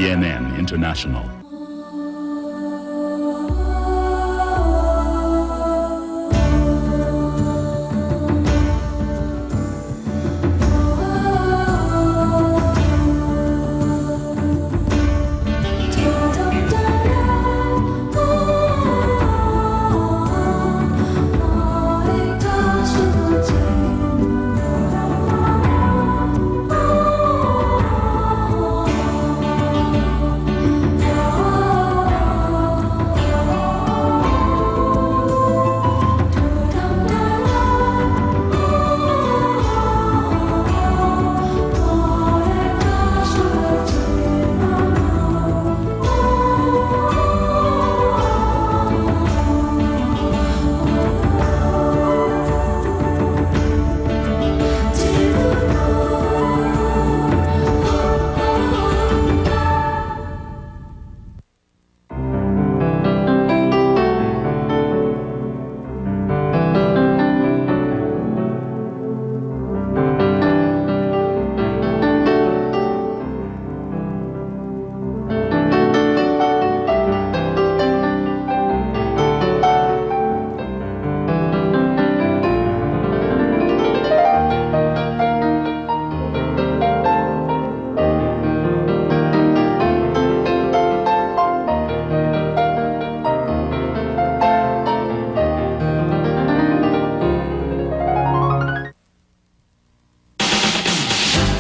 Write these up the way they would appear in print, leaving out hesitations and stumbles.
CNN International.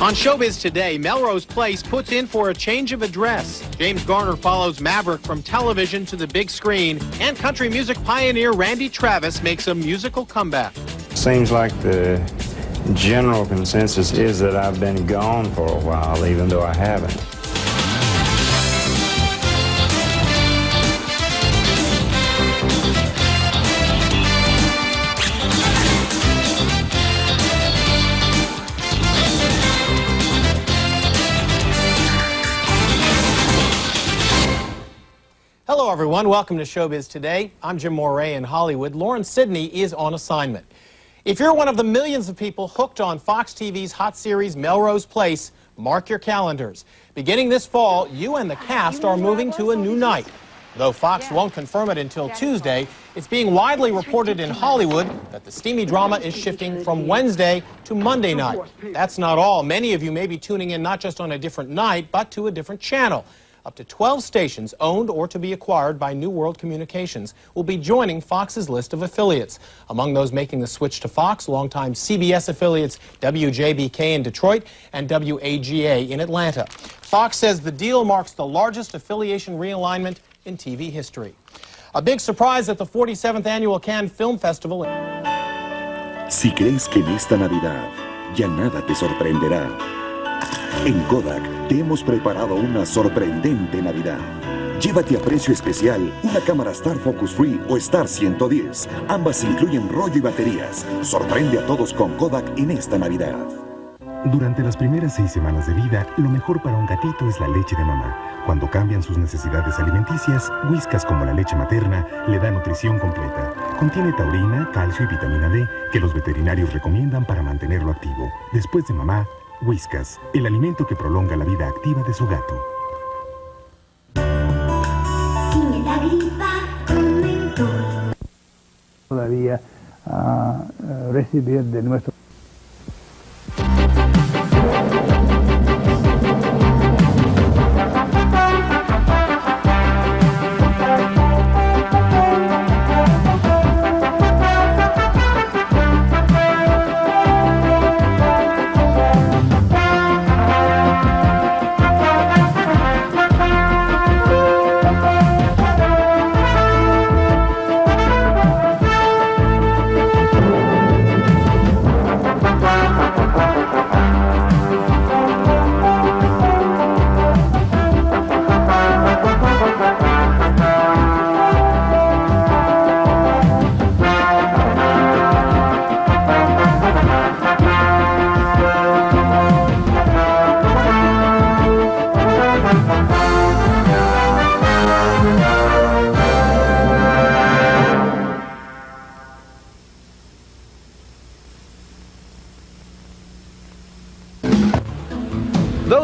On Showbiz Today, Melrose Place puts in for a change of address. James Garner follows Maverick from television to the big screen, and country music pioneer Randy Travis makes a musical comeback. Seems like the general consensus is that I've been gone for a while, even though I haven't. Hello, everyone. Welcome to Showbiz Today. I'm Jim Moray in Hollywood. Lauren Sidney is on assignment. If you're one of the millions of people hooked on Fox TV's hot series Melrose Place, mark your calendars. Beginning this fall, you and the cast are moving to a new night. Though Fox won't confirm it until Tuesday, it's being widely reported in Hollywood that the steamy drama is shifting from Wednesday to Monday night. That's not all. Many of you may be tuning in not just on a different night, but to a different channel. Up to 12 stations owned or to be acquired by New World Communications will be joining Fox's list of affiliates. Among those making the switch to Fox, longtime CBS affiliates WJBK in Detroit and WAGA in Atlanta. Fox says the deal marks the largest affiliation realignment in TV history. A big surprise at the 47th Annual Cannes Film Festival. Si crees que en esta Navidad ya nada te sorprenderá, en Kodak te hemos preparado una sorprendente Navidad. Llévate a precio especial una cámara Star Focus Free o Star 110. Ambas incluyen rollo y baterías. Sorprende a todos con Kodak en esta Navidad. Durante las primeras 6 semanas de vida, lo mejor para un gatito es la leche de mamá. Cuando cambian sus necesidades alimenticias, Whiskas como la leche materna le da nutrición completa. Contiene taurina, calcio y vitamina D que los veterinarios recomiendan para mantenerlo activo. Después de mamá, Whiskas, el alimento que prolonga la vida activa de su gato. Si me da gripa, comento. Todavía recibir de nuestro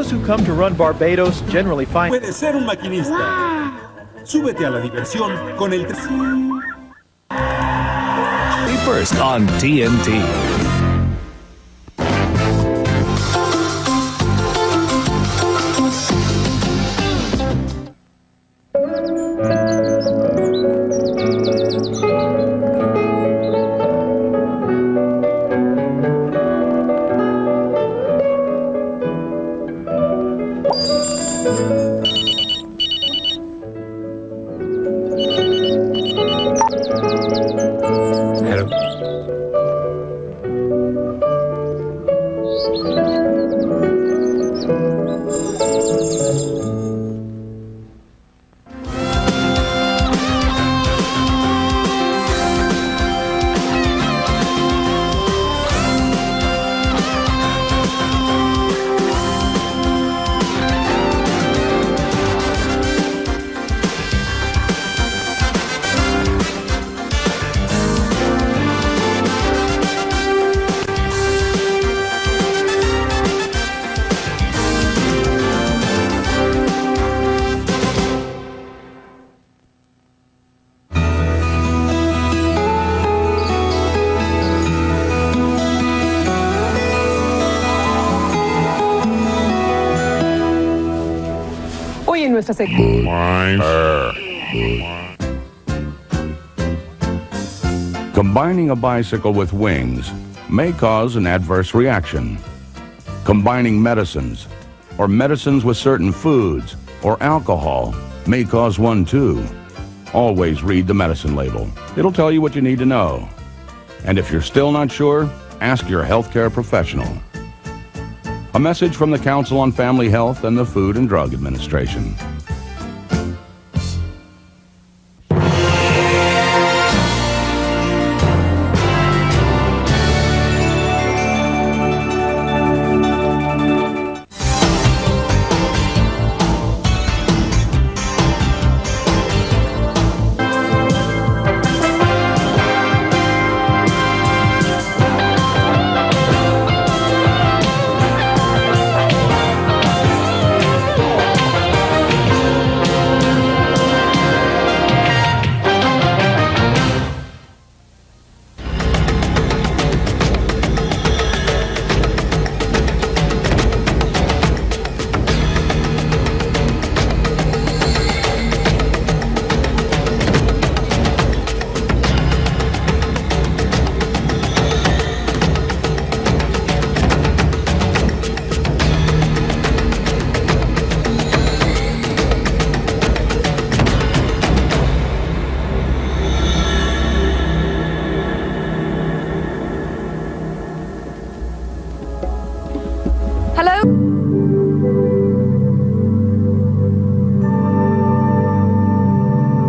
those who come to run Barbados generally find... Puedes ser un maquinista. Súbete a la diversión con el... First on TNT. Combining a bicycle with wings may cause an adverse reaction. Combining medicines or medicines with certain foods or alcohol may cause one too. Always read the medicine label. It'll tell you what you need to know. And if you're still not sure, ask your healthcare professional. A message from the Council on Family Health and the Food and Drug Administration.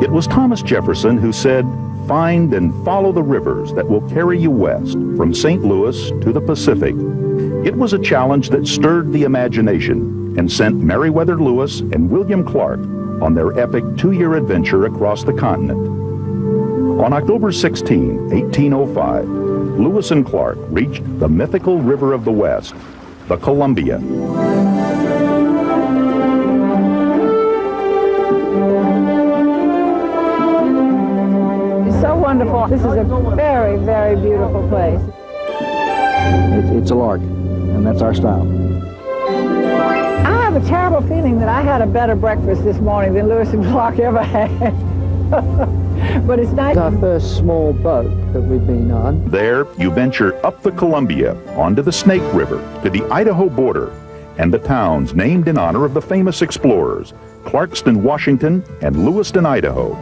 It was Thomas Jefferson who said, "Find and follow the rivers that will carry you west from St. Louis to the Pacific." It was a challenge that stirred the imagination and sent Meriwether Lewis and William Clark on their epic two-year adventure across the continent. On October 16, 1805, Lewis and Clark reached the mythical river of the West, the Columbia. So wonderful. This is a very, very beautiful place. It's a lark, and that's our style. I have a terrible feeling that I had a better breakfast this morning than Lewis and Clark ever had. But it's nice. It's our first small boat that we've been on. There, you venture up the Columbia, onto the Snake River, to the Idaho border, and the towns named in honor of the famous explorers, Clarkston, Washington, and Lewiston, Idaho.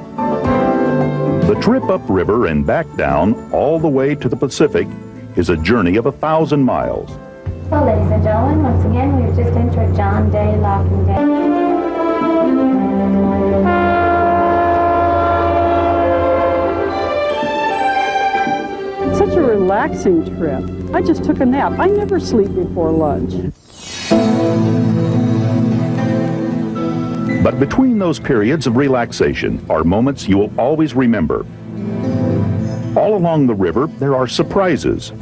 The trip upriver and back down, all the way to the Pacific, is a journey of 1,000 miles. Well, ladies and gentlemen, once again, we've just entered John Day Locking Day. It's such a relaxing trip. I just took a nap. I never sleep before lunch. But between those periods of relaxation are moments you will always remember. All along the river, there are surprises.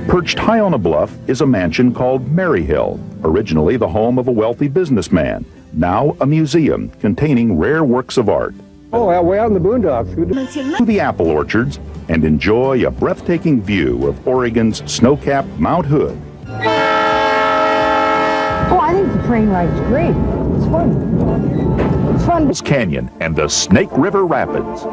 Perched Perched high on a bluff is a mansion called Maryhill, originally the home of a wealthy businessman, now a museum containing rare works of art. Oh, well, we're out in the boondocks. To the apple orchards and enjoy a breathtaking view of Oregon's snow-capped Mount Hood. Oh, I think the train ride's great. It's fun. It's fun. Canyon and the Snake River Rapids.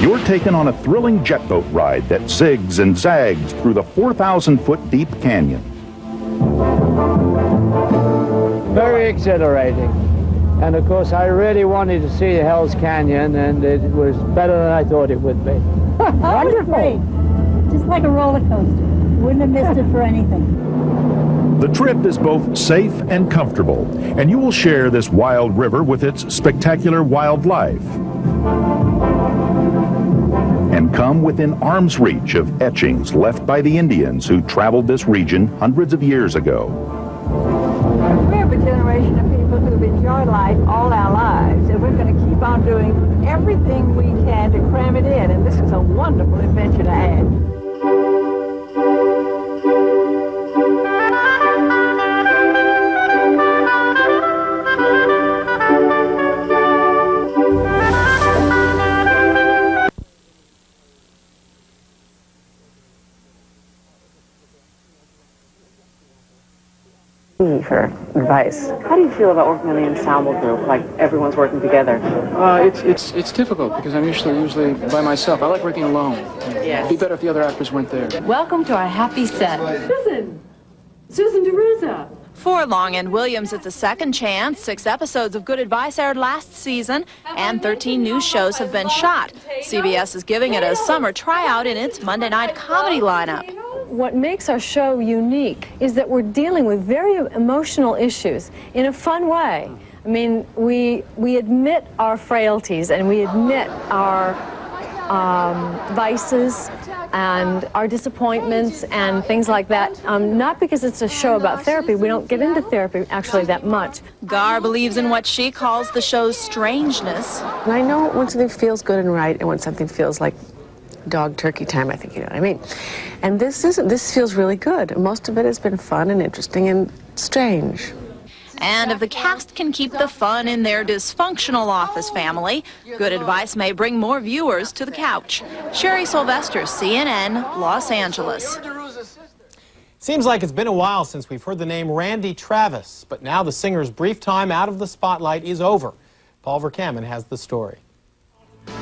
You're taken on a thrilling jet boat ride that zigs and zags through the 4,000-foot deep canyon. Very exhilarating. And of course, I really wanted to see Hell's Canyon, and it was better than I thought it would be. Wonderful. Just like a roller coaster. Wouldn't have missed it for anything. The trip is both safe and comfortable, and you will share this wild river with its spectacular wildlife. And come within arm's reach of etchings left by the Indians who traveled this region hundreds of years ago. We're a generation of people who've enjoyed life all our lives, and we're going to keep on doing everything we can to cram it in, and this is a wonderful adventure to add. For advice. How do you feel about working on the ensemble group, like everyone's working together? It's difficult because I'm usually by myself. I like working alone. Yes. It'd be better if the other actors weren't there. Welcome to our happy set. Susan DeRuza. For Long and Williams, it's a second chance. 6 episodes of Good Advice aired last season, and 13 new shows have been shot. CBS is giving it a summer tryout in its Monday night comedy lineup. What makes our show unique is that we're dealing with very emotional issues in a fun way. I mean, we admit our frailties and we admit our vices and our disappointments and things like that. Not because it's a show about therapy. We don't get into therapy actually that much. Gar believes in what she calls the show's strangeness. And I know when something feels good and right and when something feels like dog turkey time, I think you know what I mean. And this feels really good. Most of it has been fun and interesting and strange. And if the cast can keep the fun in their dysfunctional office family, Good Advice may bring more viewers to the couch. Sherry Sylvester, CNN, Los Angeles. Seems like it's been a while since we've heard the name Randy Travis, but now the singer's brief time out of the spotlight is over. Paul Verkaman has the story.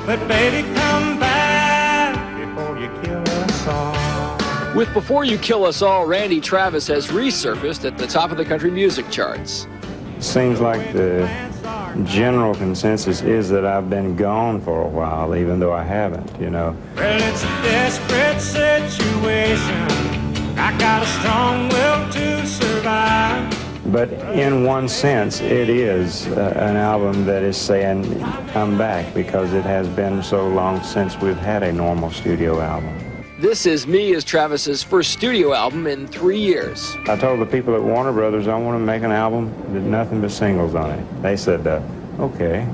But baby, come back before you kill us all. With Before You Kill Us All, Randy Travis has resurfaced at the top of the country music charts. Seems like the general consensus is that I've been gone for a while, even though I haven't, you know. Well, it's a desperate situation. I got a strong will to survive. But in one sense, it is an album that is saying, I'm back, because it has been so long since we've had a normal studio album. This Is Me is Travis's first studio album in 3 years. I told the people at Warner Brothers I want to make an album with nothing but singles on it. They said, okay.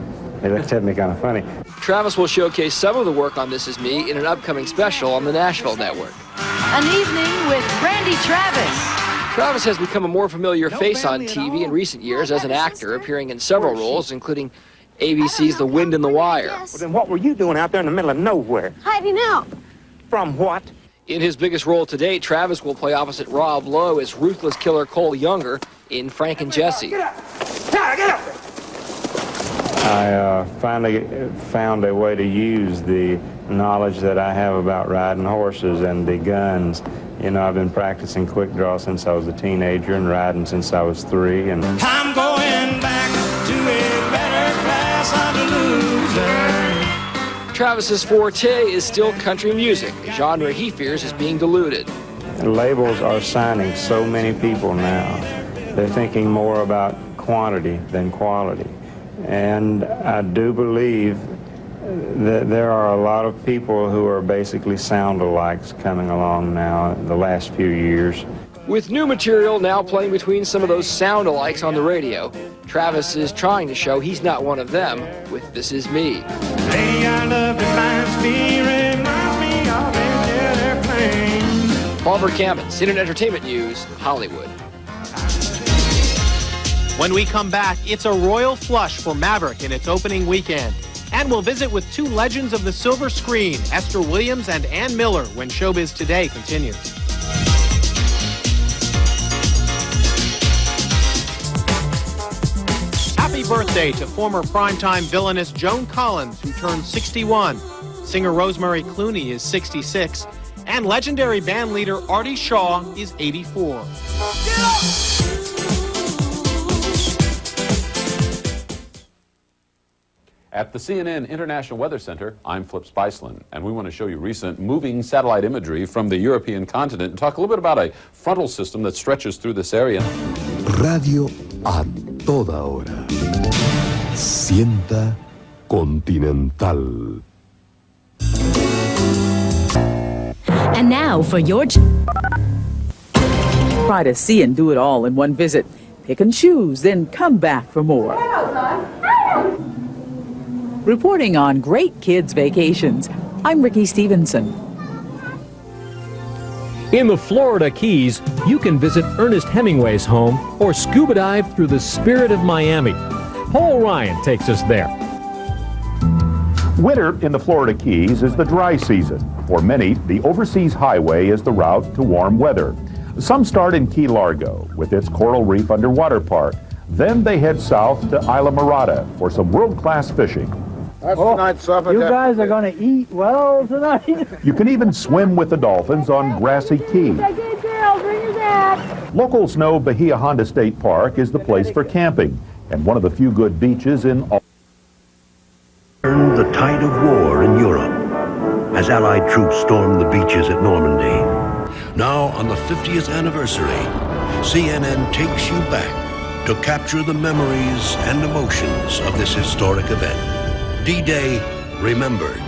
They looked at me kind of funny. Travis will showcase some of the work on This Is Me in an upcoming special on the Nashville Network. An evening with Randy Travis. Travis has become a more familiar face on TV in recent years as an actor, appearing in several roles, including ABC's The Wind and the Wire. Well, then what were you doing out there in the middle of nowhere? Hiding out. From what? In his biggest role to date, Travis will play opposite Rob Lowe as ruthless killer Cole Younger in Frank and Jesse. Get up! Get up! I finally found a way to use the knowledge that I have about riding horses and the guns. You know, I've been practicing quick draw since I was a teenager and riding since I was 3. And I'm going back to a better class of loser. Travis's forte is still country music, a genre he fears is being diluted. Labels are signing so many people now. They're thinking more about quantity than quality. And I do believe that there are a lot of people who are basically sound-alikes coming along now in the last few years. With new material now playing between some of those sound-alikes on the radio, Travis is trying to show he's not one of them with This Is Me. Hey, I love reminds me of an airplane. Paul Verkammen, CNN Entertainment News, Hollywood. When we come back, it's a royal flush for Maverick in its opening weekend. And we'll visit with two legends of the silver screen, Esther Williams and Ann Miller, when Showbiz Today continues. Happy birthday to former primetime villainess Joan Collins, who turned 61. Singer Rosemary Clooney is 66. And legendary band leader Artie Shaw is 84. At the CNN International Weather Center, I'm Flip Spiceland, and we want to show you recent moving satellite imagery from the European continent and talk a little bit about a frontal system that stretches through this area. Radio a toda hora. Sienta Continental. And now for your... Try to see and do it all in one visit. Pick and choose, then come back for more. Reporting on Great Kids Vacations, I'm Ricky Stevenson. In the Florida Keys, you can visit Ernest Hemingway's home or scuba dive through the spirit of Miami. Paul Ryan takes us there. Winter in the Florida Keys is the dry season. For many, the overseas highway is the route to warm weather. Some start in Key Largo with its Coral Reef Underwater Park. Then they head south to Isla Mirada for some world-class fishing. That's tonight's supper. You guys are going to eat well tonight. You can even swim with the dolphins on Grassy Key. Good girl, bring your dad. Locals know Bahia Honda State Park is the place for camping and one of the few good beaches in all. Turned the tide of war in Europe as Allied troops stormed the beaches at Normandy. Now, on the 50th anniversary, CNN takes you back to capture the memories and emotions of this historic event. D-Day Remembered.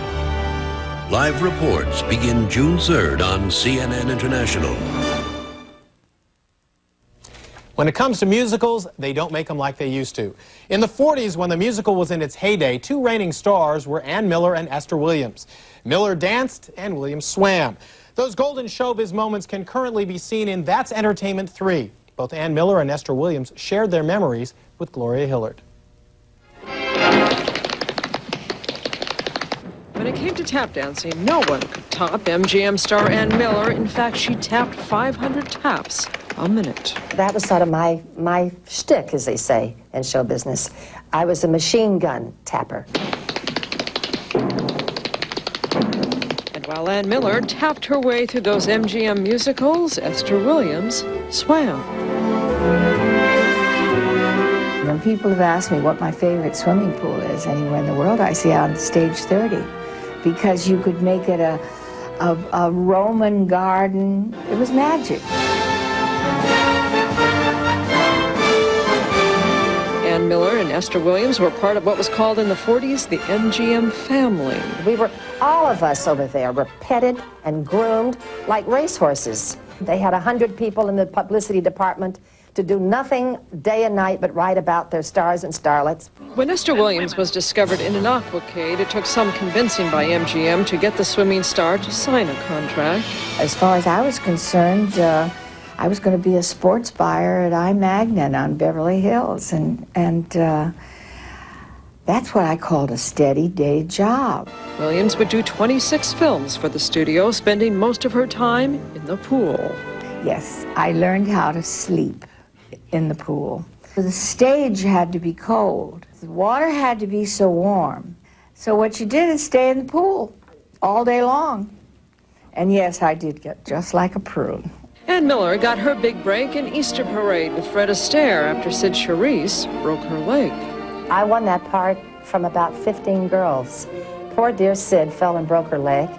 Live reports begin June 3rd on CNN International. When it comes to musicals, they don't make them like they used to. In the 40s, when the musical was in its heyday, two reigning stars were Ann Miller and Esther Williams. Miller danced and Williams swam. Those golden showbiz moments can currently be seen in That's Entertainment 3. Both Ann Miller and Esther Williams shared their memories with Gloria Hillard. When it came to tap dancing, no one could top MGM star Ann Miller. In fact, she tapped 500 taps a minute. That was sort of my shtick, as they say in show business. I was a machine gun tapper. And while Ann Miller tapped her way through those MGM musicals, Esther Williams swam. When people have asked me what my favorite swimming pool is anywhere in the world, I say on Stage 30. Because you could make it a Roman garden. It was magic. Ann Miller and Esther Williams were part of what was called in the 40s the MGM family. All of us over there were petted and groomed like racehorses. They had 100 people in the publicity department to do nothing day and night but write about their stars and starlets. When Esther Williams was discovered in an aquacade, it took some convincing by MGM to get the swimming star to sign a contract. As far as I was concerned, I was going to be a sports buyer at iMagnin on Beverly Hills, and that's what I called a steady day job. Williams would do 26 films for the studio, spending most of her time in the pool. Yes, I learned how to sleep in the pool. The stage had to be cold. The water had to be so warm. So what you did is stay in the pool all day long. And yes, I did get just like a prune. Ann Miller got her big break in Easter Parade with Fred Astaire after Sid Charisse broke her leg. I won that part from about 15 girls. Poor dear Sid fell and broke her leg,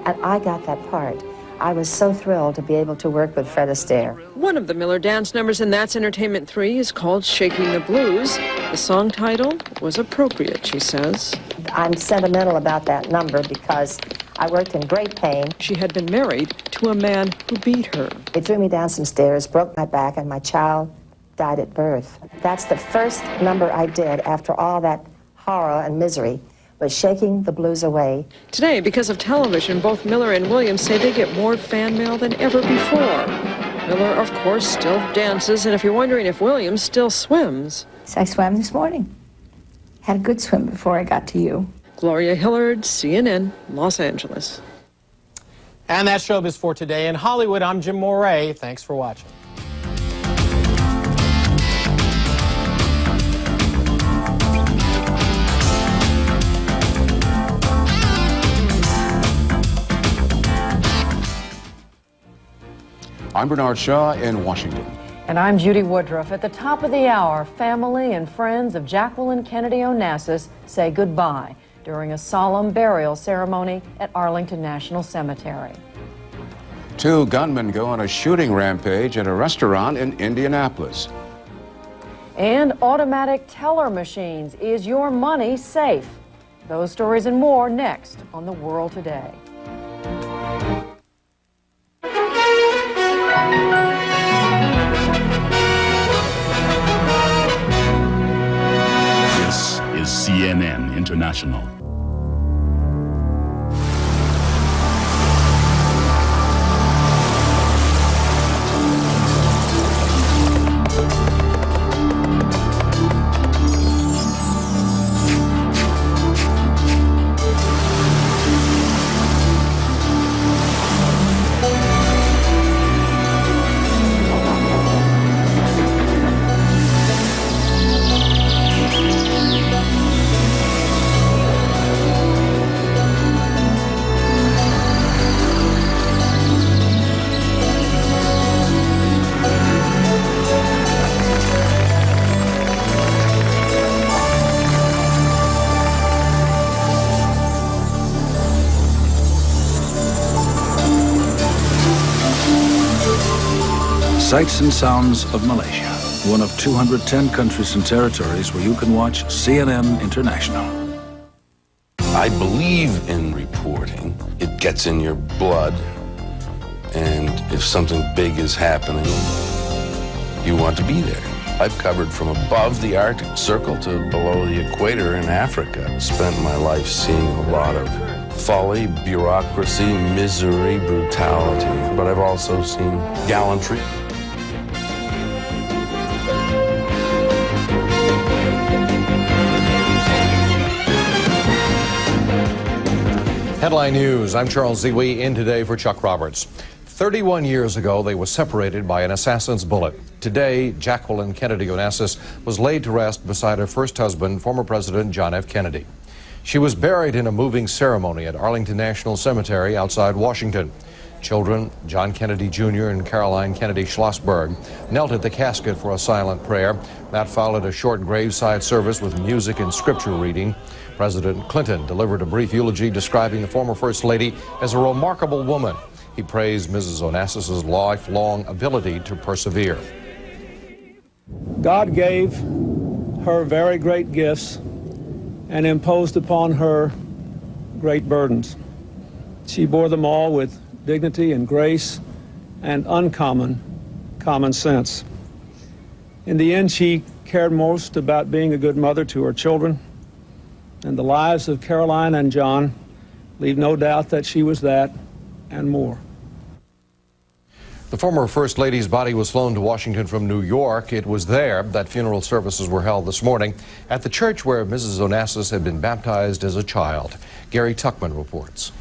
and I got that part. I was so thrilled to be able to work with Fred Astaire. One of the Miller dance numbers in That's Entertainment 3 is called Shaking the Blues. The song title was appropriate, she says. I'm sentimental about that number because I worked in great pain. She had been married to a man who beat her. They threw me down some stairs, broke my back, and my child died at birth. That's the first number I did after all that horror and misery, was Shaking the Blues Away. Today, because of television, both Miller and Williams say they get more fan mail than ever before. Miller, of course, still dances, and if you're wondering if Williams still swims. I swam this morning. Had a good swim before I got to you. Gloria Hillard, CNN, Los Angeles. And that's Showbiz for today. In Hollywood, I'm Jim Moray. Thanks for watching. I'm Bernard Shaw in Washington. And I'm Judy Woodruff. At the top of the hour, family and friends of Jacqueline Kennedy Onassis say goodbye during a solemn burial ceremony at Arlington National Cemetery. 2 gunmen go on a shooting rampage at a restaurant in Indianapolis. And automatic teller machines. Is your money safe? Those stories and more next on The World Today. This is CNN International. Sights and sounds of Malaysia, one of 210 countries and territories where you can watch CNN International. I believe in reporting. It gets in your blood, and if something big is happening, you want to be there. I've covered from above the Arctic Circle to below the equator in Africa. Spent my life seeing a lot of folly, bureaucracy, misery, brutality, but I've also seen gallantry. Headline News, I'm Charles Ziwi, in today for Chuck Roberts. 31 years ago, they were separated by an assassin's bullet. Today, Jacqueline Kennedy Onassis was laid to rest beside her first husband, former President John F. Kennedy. She was buried in a moving ceremony at Arlington National Cemetery outside Washington. Children, John Kennedy Jr. and Caroline Kennedy Schlossberg, knelt at the casket for a silent prayer. That followed a short graveside service with music and scripture reading. President Clinton delivered a brief eulogy describing the former First Lady as a remarkable woman. He praised Mrs. Onassis' lifelong ability to persevere. God gave her very great gifts and imposed upon her great burdens. She bore them all with dignity and grace and uncommon common sense. In the end, she cared most about being a good mother to her children, and the lives of Caroline and John leave no doubt that she was that and more. The former First Lady's body was flown to Washington from New York. It was there that funeral services were held this morning at the church where Mrs. Onassis had been baptized as a child. Gary Tuckman reports.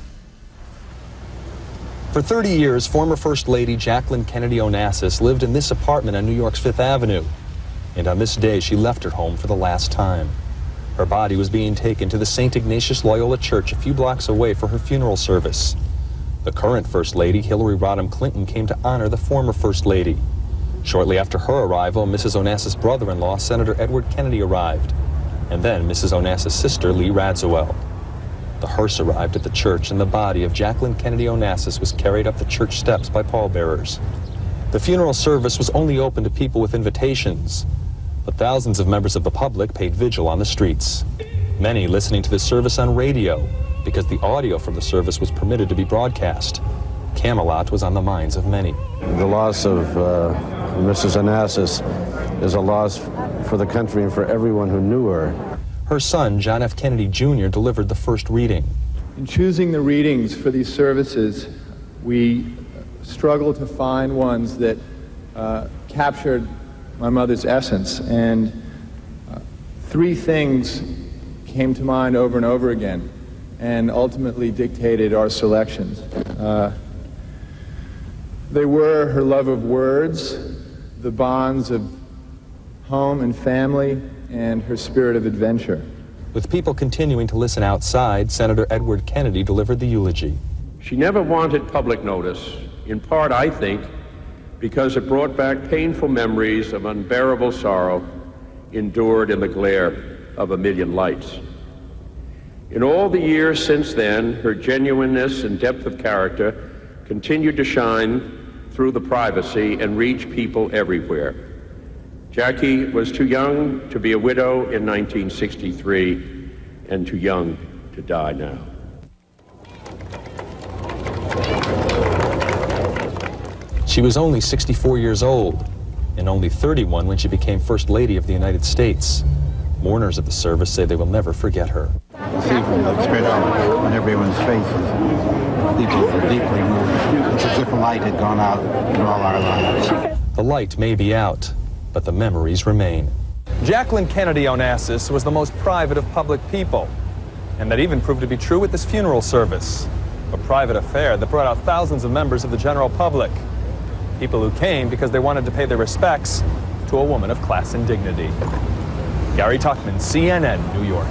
For 30 years, former First Lady Jacqueline Kennedy Onassis lived in this apartment on New York's Fifth Avenue. And on this day, she left her home for the last time. Her body was being taken to the St. Ignatius Loyola Church a few blocks away for her funeral service. The current First Lady, Hillary Rodham Clinton, came to honor the former First Lady. Shortly after her arrival, Mrs. Onassis' brother-in-law, Senator Edward Kennedy, arrived. And then Mrs. Onassis' sister, Lee Radziwill. The hearse arrived at the church, and the body of Jacqueline Kennedy Onassis was carried up the church steps by pallbearers. The funeral service was only open to people with invitations, but thousands of members of the public paid vigil on the streets. Many listening to the service on radio, because the audio from the service was permitted to be broadcast. Camelot was on the minds of many. The loss of Mrs. Onassis is a loss for the country and for everyone who knew her. Her son, John F. Kennedy Jr., delivered the first reading. In choosing the readings for these services, we struggled to find ones that captured my mother's essence, and three things came to mind over and over again and ultimately dictated our selections. They were her love of words, the bonds of home and family, and her spirit of adventure. With people continuing to listen outside, Senator Edward Kennedy delivered the eulogy. She never wanted public notice, in part, I think, because it brought back painful memories of unbearable sorrow endured in the glare of a million lights. In all the years since then, her genuineness and depth of character continued to shine through the privacy and reach people everywhere. Jackie was too young to be a widow in 1963 and too young to die now. She was only 64 years old and only 31 when she became First Lady of the United States. Mourners at the service say they will never forget her. See from the expression on everyone's faces, people were deeply moved. It's as if a light had gone out in all our lives. The light may be out, but the memories remain. Jacqueline Kennedy Onassis was the most private of public people, and that even proved to be true with this funeral service. A private affair that brought out thousands of members of the general public. People who came because they wanted to pay their respects to a woman of class and dignity. Gary Tuchman, CNN, New York.